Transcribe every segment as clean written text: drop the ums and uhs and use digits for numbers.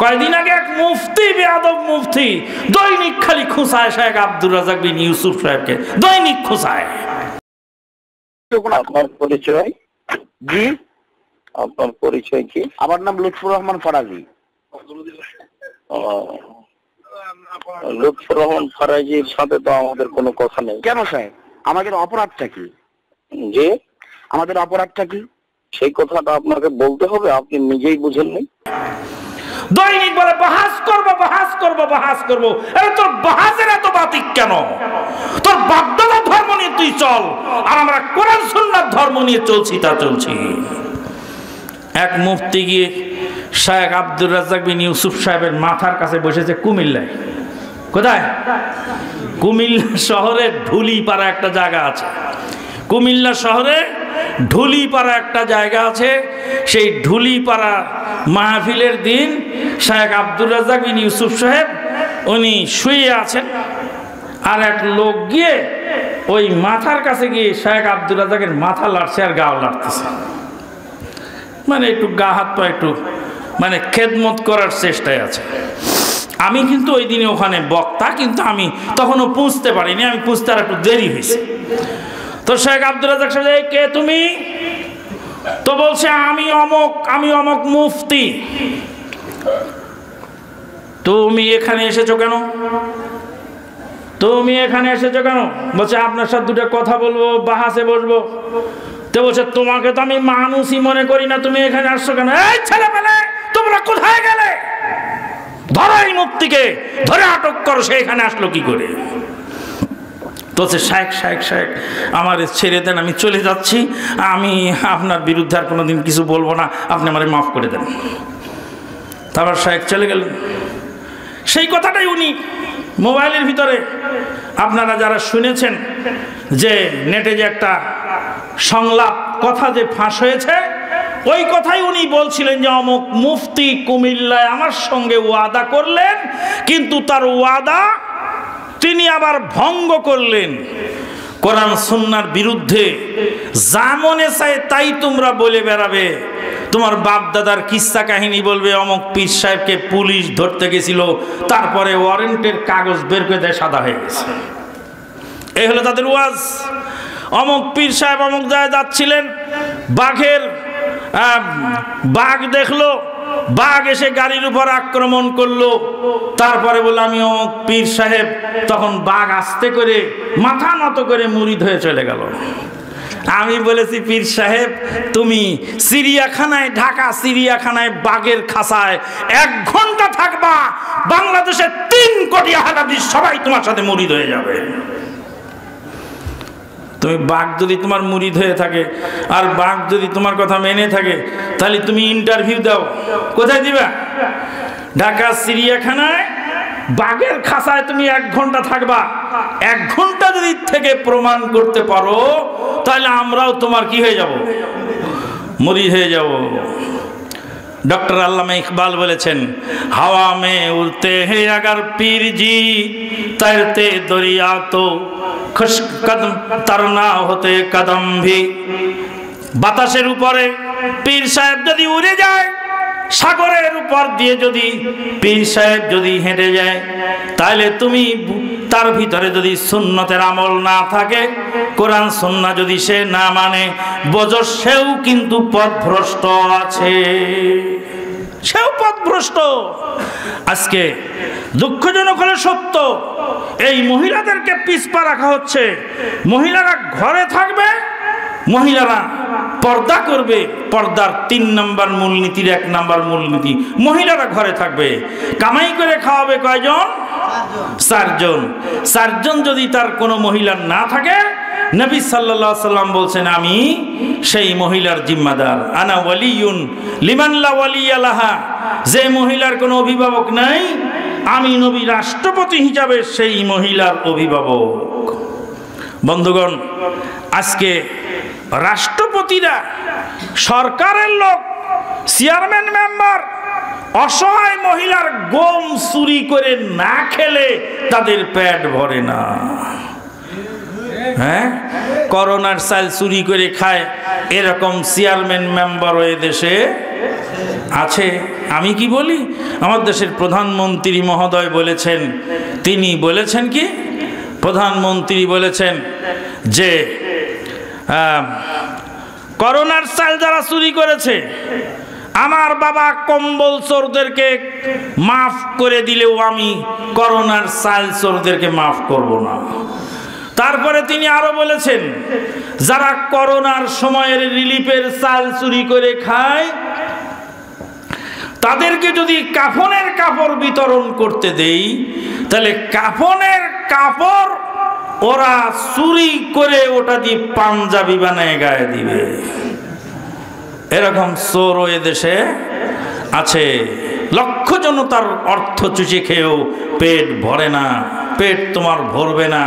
কয়েকদিন আগে এক মুফতি, বেয়াদব মুফতি, দৈনিক খালি খুঁসায় শেখ আব্দুর রাজ্জাক বিন ইউসুফ সাহেবকে, দৈনিক খুঁসায়। আপনার পরিচয়? জি, আপনার পরিচয় কি? আমার নাম লুৎফুর রহমান ফরাজি। লুৎফুর রহমান ফরাজির সাথে তো আমাদের কোনো কথা নেই। কেন সাহেব, আমাদের অপরাধটা কি? যে আমাদের অপরাধটা কি সেই কথাটা আপনাকে বলতে হবে, আপনি নিজেই বুঝেননি। দৈনিক বলে বাহাস করবো, বাহাস করবো, বাহাস করবো। আরে তোর বাহাসের এত বাতিক কেন? তোর বাপদাদা ধর্ম নিয়ে তুই চল, আর আমরা কোরআন সুন্নাহর ধর্ম নিয়ে চলছি, তা চলছি। এক মুফতি গিয়ে শেখ আব্দুর রাজ্জাক বিন ইউসুফ সাহেবের মাথার কাছে বসেছে কুমিল্লায়। কোথায়? কুমিল্লা শহরে ঢুলিপাড়া একটা জায়গা আছে। কুমিল্লা শহরে ঢুলিপাড়া একটা জায়গা আছে। সেই ঢুলিপাড়া মাহফিলের দিন শেখ আব্দুর রাজ্জাক বিন ইউসুফ সাহেব উনি শুয়ে আছেন, আর এক লোক গিয়ে ওই মাথার কাছে গিয়ে শেখ আব্দুর রাজ্জাকের মাথা লাড়ছে আর গাও লাড়তেছে, মানে একটু গা হাত পা একটু মানে খেদমত করার চেষ্টায় আছে। আমি কিন্তু ওই দিনে ওখানে বক্তা, কিন্তু আমি তখনও পুঁছতে পারিনি, আমি পুঁছতে আর একটু দেরি হয়েছে। তো শেখ আব্দুর রাজ্জাক সাহেব, কে তুমি? তো বলছে আমি অমক মুফতি। তুমি এখানে এসেছো কেন? তুমি এখানে এসেছো কেন? বলছে আপনার সাথে দুটো কথা বলবো, বাহাসে বসবো। তো বলছে তোমাকে তো আমি মানুষই মনে করি না, তুমি এখানে আসছো কেন? এই ছেলেমেলে, তোমরা কোথায় গেলে? ধরো এই মুফতিকে, ধরে আটক করো, সে এখানে আসলো কি করে? তো শেখ শেখ শেখ আমার ছেড়ে দেন, আমি চলে যাচ্ছি, আমি আপনার বিরুদ্ধে আর কোনোদিন কিছু বলবো না, আপনি আমারে মাফ করে দেন। তারপর শেখ চলে গেলেন। সেই কথাটাই উনি মোবাইলের ভিতরে, আপনারা যারা শুনেছেন যে নেটে যে একটা সংলাপ কথা যে ফাঁস হয়েছে, ওই কথাই উনি বলছিলেন যে অমুক মুফতি কুমিল্লায় আমার সঙ্গে ওয়াদা করলেন, কিন্তু তার ওয়াদা তিনি আবার ভঙ্গ করলেন। কোরআন সুন্নাহর বিরুদ্ধে যা মনে চায় তাই তোমরা বলে বেড়াবে, তোমার বাপ দাদার কিস্সা কাহিনী বলবে, অমুক পীর সাহেবকে পুলিশ ধরতে গেছিল, তারপরে ওয়ারেন্টের কাগজ বের করে দেয়, সাদা হয়ে গেছে। এই হলো তাদের ওয়াজ। অমুক পীর সাহেব অমুক জায়গায় যাচ্ছিলেন, বাঘ দেখলো, বাঘ এসে গাড়ির উপর আক্রমণ করলো, তারপরে বলল আমি অমুক পীর সাহেব। তখন বাঘ আস্তে করে মাথা নত করে মুরিদ হয়ে চলে গেল। আমি বলেছি পীর সাহেব, তুমি চিড়িয়াখানায়, ঢাকা চিড়িয়াখানায় বাঘের খাঁচায় 1 ঘন্টা থাকবা, বাংলাদেশের 3 কোটি হাজার সবাই তোমার সাথে মুরিদ হয়ে যাবে। তুমি বাঘ যদি তোমার মুরিদ হয়ে থাকে, আর বাঘ যদি তোমার কথা মেনে থাকে, তাহলে তুমি ইন্টারভিউ দাও। কোথায় দিবা? ঢাকা চিড়িয়াখানায় বাঘের খাঁচায় তুমি 1 ঘন্টা থাকবা। 1 ঘন্টা যদি থেকে প্রমাণ করতে পারো, তাহলে আমরাও তোমার কি হয়ে যাব? মুরিদ হয়ে যাব। डॉक्टर अल्लामा इकबाल বলেছেন, हवा में उड़ते हैं अगर पीर जी, तैरते दरिया तो खुश कदम तरना होते कदम भी। বাতাসের উপরে পীর সাহেব যদি উড়ে যায়, সাগরের উপর দিয়ে যদি পীর সাহেব যদি হেঁটে যায়, তাহলে তুমি তার ভিতরে যদি সুন্নতের আমল না থাকে, কোরআন সুন্নাহ যদি সে না মানে, বোঝো সেও কিন্তু পথভ্রষ্ট আছে, সেও পথভ্রষ্ট। আজকে দুঃখজনক হলে সত্য, এই মহিলাদেরকে পিছপা রাখা হচ্ছে। মহিলারা ঘরে থাকবে, মহিলারা পর্দা করবে। পর্দার 3 নম্বর মূলনীতির 1 নম্বর মূলনীতি, মহিলারা ঘরে থাকবে। কামাই করে খাওয়াবে কয়জন? 4 জন। 4 জন যদি তার কোনো মহিলা না থাকে, নবী সাল্লাল্লাহু আলাইহি সাল্লাম বলছেন, আমি সেই মহিলার জিম্মাদার। আনা ওয়ালিয়ুন লিমান লা ওয়ালিয়া লাহা, যে মহিলার কোনো অভিভাবক নাই, আমি নবী রাষ্ট্রপতি হিসাবে সেই মহিলার অভিভাবক। বন্ধুগণ, আজকে রাষ্ট্রপতিরা, সরকারের লোক, চেয়ারম্যান মেম্বার অসহায় মহিলার গম চুরি করে না খেলে তাদের পেট ভরে না। হ্যাঁ, করোনার চাল চুরি করে খায়, এরকম চেয়ারম্যান মেম্বার ওই দেশে আছে। আমি কি বলি, আমার দেশের প্রধানমন্ত্রী মহোদয় বলেছেন, তিনি বলেছেন কি, প্রধানমন্ত্রী বলেছেন যে করোনার চাল যারা চুরি করেছে, আমার বাবা কম্বল চোরদেরকে মাফ করে দিলেও আমি করোনার চাল চোরদেরকে মাফ করব না। তারপরে তিনি আরো বলেছেন, যারা করোনার সময়ের রিলিফের চাল চুরি করে খায় তাদেরকে যদি কাফনের কাপড় বিতরণ করতে দেই, তাহলে কাফনের কাপড় ওরা চুরি করে ওটা দিয়ে পাঞ্জাবি বানায় গায়ে দিবে। এরকম চোর এ দেশে আছে। লক্ষ জনতার অর্থ চুষে খেয়েও পেট ভরে না, পেট তোমার ভরবে না।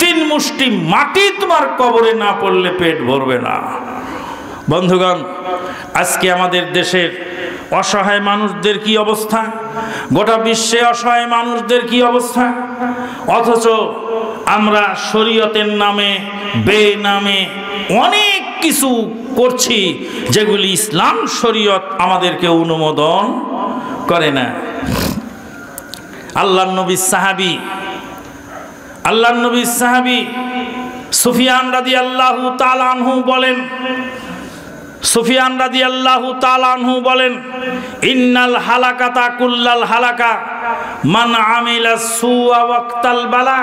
3 মুষ্টি মাটি তোমার কবরে না পড়লে পেট ভরবে না। বন্ধুগণ, আজকে আমাদের দেশের অসহায় মানুষদের কি অবস্থা, গোটা বিশ্বে অসহায় মানুষদের কি অবস্থা, অথচ আমরা শরীয়তের নামে বেনামে অনেক কিছু করছি যেগুলি ইসলাম শরীয়ত আমাদেরকে অনুমোদন করে না। আল্লাহর নবী সাহাবী সুফিয়ান রাদিয়াল্লাহু তাআলা আনহু বলেন, ইন্নাল হালাকাতা কুল্লাল হালাকা মান আমিলা সুআ ওয়াক্তাল বালা।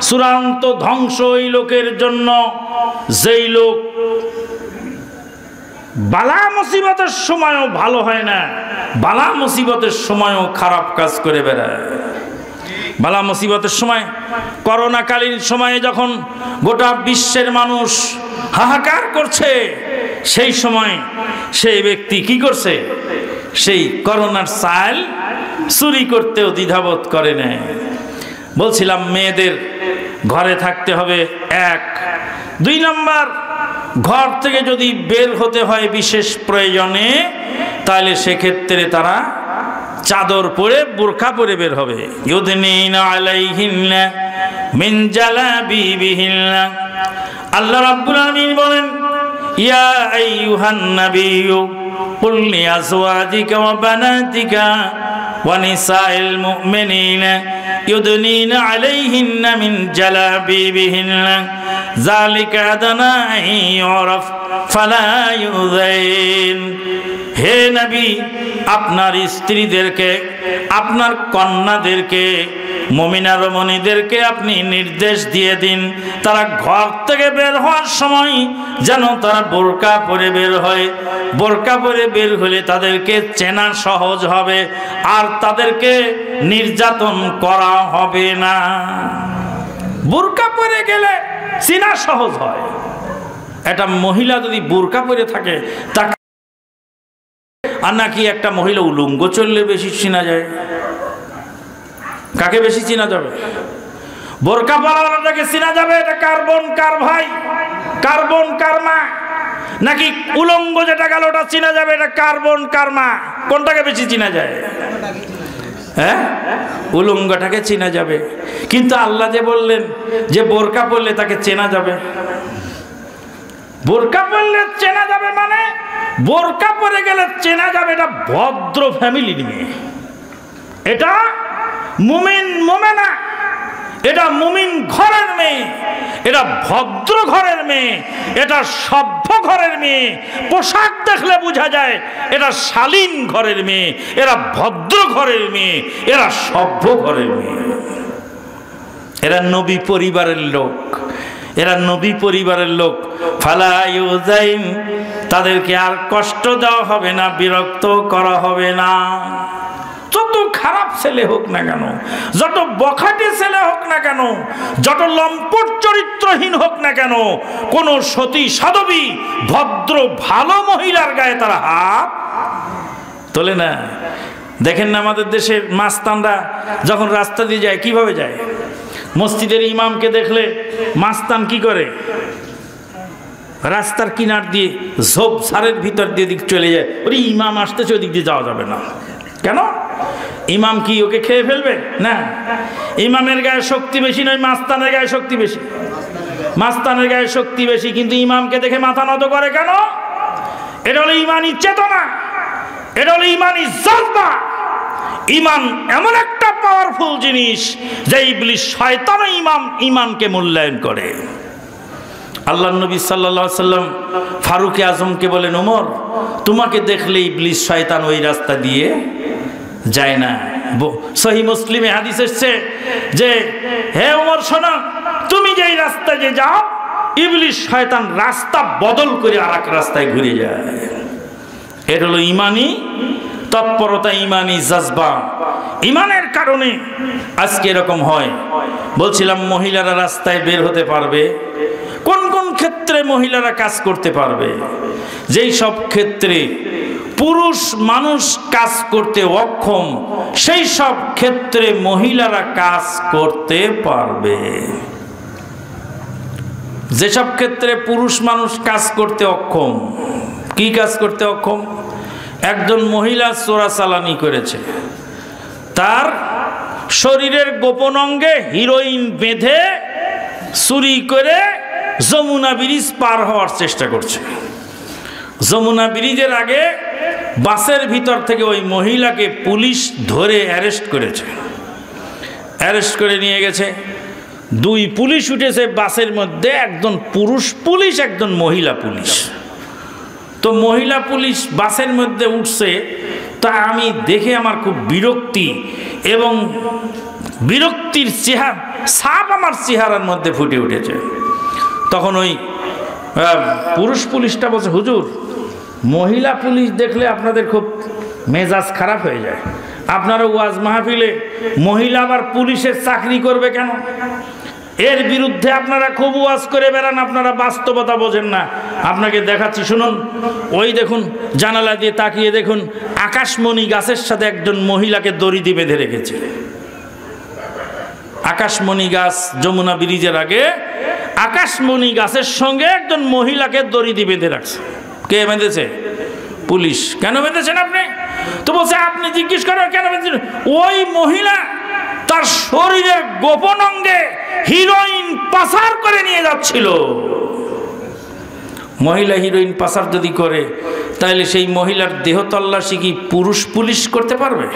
চূড়ান্ত ধ্বংস ওই লোকের জন্য যেই লোক বালা মুসিবতের সময়ও ভালো হয় না, বালা মুসিবতের সময়ও খারাপ কাজ করে বেড়ায়। বালা মুসিবতের সময়, করোনাকালীন সময়ে যখন গোটা বিশ্বের মানুষ হাহাকার করছে, সেই সময় সেই ব্যক্তি কি করছে, সেই করোনার চাল চুরি করতেও দ্বিধাবোধ করে না। বলছিলাম মেয়েদের ঘরে থাকতে হবে 1, 2 নম্বর, ঘর থেকে যদি বের হতে হয় বিশেষ প্রয়োজনে, তাহলে সেক্ষেত্রে তারা চাদর পরে বোরকা পরে বের হবে। ইউদনিনা আলাইহিন্না মিন জালাবিবিহিন্না। আল্লাহ রাব্বুল আলামিন বলেন, ইয়া আইয়ুহান নাবিয়্যু কুল লিআজওয়াজিকা ওয়া বানাতিকা ওয়া নিসাইল মুমিনিনা ইউদনিনা আলাইহিন্না মিন জালাবিবিহিন্না যালিকা আদনা আন ইউরাফ ফালা ইউযাইন। হে নবী, আপনার স্ত্রীদেরকে, আপনার কন্যাদেরকে, মুমিনা রমণীদেরকে আপনি নির্দেশ দিয়ে দিন, তারা ঘর থেকে বের হওয়ার সময় যেন তারা বোরকা পরে বের হয়। বোরকা পরে বের হলে তাদেরকে চেনা সহজ হবে, আর তাদেরকে নির্যাতন করা হবে না। বোরকা পরে গেলে চেনা সহজ হয়। একটা মহিলা যদি বোরকা পরে থাকে, তাকে আর নাকি একটা মহিলা উলঙ্গ চললে বেশি চেনা যায়? কাকে বেশি চেনা যাবে? বোরকা পরাওয়ালাটাকে চেনা যাবে এটা কার্বন কার ভাই, কার্বন কার মা, নাকি উলঙ্গ যেটা গেল ওটা চেনা যাবে এটা কার্বন কার মা? কোনটাকে বেশি চেনা যায়? হ্যাঁ, উলঙ্গটাকে চেনা যাবে। কিন্তু আল্লাহ যে বললেন যে বোরকা পরলে তাকে চেনা যাবে, বোরকা পরলে চেনা যাবে, মানে বোরকা পরে গেলে চেনা যাবে এটা ভদ্র ফ্যামিলির মেয়ে, এটা মুমিন মুমিনা, এটা মুমিন ঘরের মেয়ে, এটা ভদ্র ঘরের মেয়ে, এটা সভ্য ঘরের মেয়ে। পোশাক দেখলে বোঝা যায় এটা শালীন ঘরের মেয়ে, এরা ভদ্র ঘরের মেয়ে, এরা সভ্য ঘরের মেয়ে, এরা নবী পরিবারের লোক, এরা নবী পরিবারের লোক। ফালা ইউযাইন, তাদেরকে আর কষ্ট দেওয়া হবে না, বিরক্ত করা হবে না। যত খারাপ ছেলে হোক না কেন, যত বখাটে ছেলে হোক না কেন, যত লম্পট চরিত্রহীন হোক না কেন, কোন সতী সাধবী ভদ্র ভালো মহিলার গায়ে তারা হাত তোলে না। দেখেন না আমাদের দেশের মাস্তানরা যখন রাস্তা দিয়ে যায় কিভাবে যায়? মসজিদের ইমামকে দেখলে মাস্তান কি করে? রাস্তার কিনার দিয়ে ঝোপঝাড়ের ভিতর দিয়ে দিক চলে যায়। ওরে ইমাম আসতেছে, ওই দিক দিয়ে যাওয়া যাবে না। কেন? ইমাম কি ওকে খেয়ে ফেলবে? না, ইমামের গায়ে শক্তি বেশি নয়, মাস্তানের গায়ে শক্তি বেশি। মাস্তানের গায়ে শক্তি বেশি, কিন্তু ইমামকে দেখে মাথা নত করে কেন? এটা হলো ইমানি চেতনা। এটা হলো ইমানি জজবা। ইমান এমন একটা পাওয়ারফুল জিনিস যে ইবলিস শয়তানও ইমানকে মূল্যায়ন করে। আল্লাহ নবী সাল্লাল্লাহু আলাইহি সাল্লাম ফারুক আজমকে বলেন, ওমর তোমাকে দেখলে ইবলিস শয়তান ওই রাস্তা দিয়ে যায় না। সহিহ মুসলিমে হাদিস এসেছে যে হে ওমর শোনো, তুমি যেই রাস্তা যে যাও ইবলিস শয়তান রাস্তা বদল করে আরেক রাস্তায় ঘুরে যায়। এটা হলো ইমানি তৎপরতা, ইমানি জজবা। ইমানের কারণে আজকে এরকম হয়। বলছিলাম মহিলারা রাস্তায় বের হতে পারবে, কোন কোন ক্ষেত্রে মহিলারা কাজ করতে পারবে? যেই সব ক্ষেত্রে পুরুষ মানুষ কাজ করতে অক্ষম, সেই সব ক্ষেত্রে মহিলারা কাজ করতে পারবে। যেসব ক্ষেত্রে পুরুষ মানুষ কাজ করতে অক্ষম, কি কাজ করতে অক্ষম? একজন মহিলা চোরাচালানি করেছে, তার শরীরের গোপন অঙ্গে হিরোইন বেঁধে চুরি করে যমুনা ব্রিজ পার হওয়ার চেষ্টা করছে। যমুনা ব্রিজের আগে বাসের ভিতর থেকে ওই মহিলাকে পুলিশ ধরে অ্যারেস্ট করেছে। অ্যারেস্ট করে নিয়ে গেছে। দুই পুলিশ উঠেছে বাসের মধ্যে, একজন পুরুষ পুলিশ, একজন মহিলা পুলিশ। তো মহিলা পুলিশ বাসের মধ্যে উঠছে, তা আমি দেখে আমার খুব বিরক্তি এবং বিরক্তির ছাপ আমার চেহারার মধ্যে ফুটে উঠেছে। তখন ওই পুরুষ পুলিশটা বলছে, হুজুর মহিলা পুলিশ দেখলে আপনাদের খুব মেজাজ খারাপ হয়ে যায়, আপনারা ওয়াজ মাহফিলে মহিলা আবার পুলিশের চাকরি করবে কেন? এর বিরুদ্ধে আপনারা খুব ওয়াজ করে বেড়ান, আপনারা বাস্তবতা বোঝেন না। আপনাকে দেখাচ্ছি, শুনুন। ওই দেখুন, জানালা দিয়ে তাকিয়ে দেখুন, আকাশমণি গাছের সাথে একজন মহিলাকে দড়ি দিয়ে বেঁধে রেখেছে। আকাশমণি গাছ, যমুনা ব্রিজের আগে আকাশমণি গাছের সঙ্গে একজন মহিলাকে দড়ি দিয়ে বেঁধে রাখছে। কে বেঁধেছে? পুলিশ। কেন বেঁধেছেন আপনি? তো বলছে আপনি জিজ্ঞেস করেন কেন বেঁধেছেন। ওই মহিলা তার শরীরের গোপন অঙ্গে হিরোইন পাচার করে নিয়ে যাচ্ছিল। মহিলা হিরোইন পাচার যদি করে, তাহলে সেই মহিলার দেহ তল্লাশি কি পুরুষ পুলিশ করতে পারবে?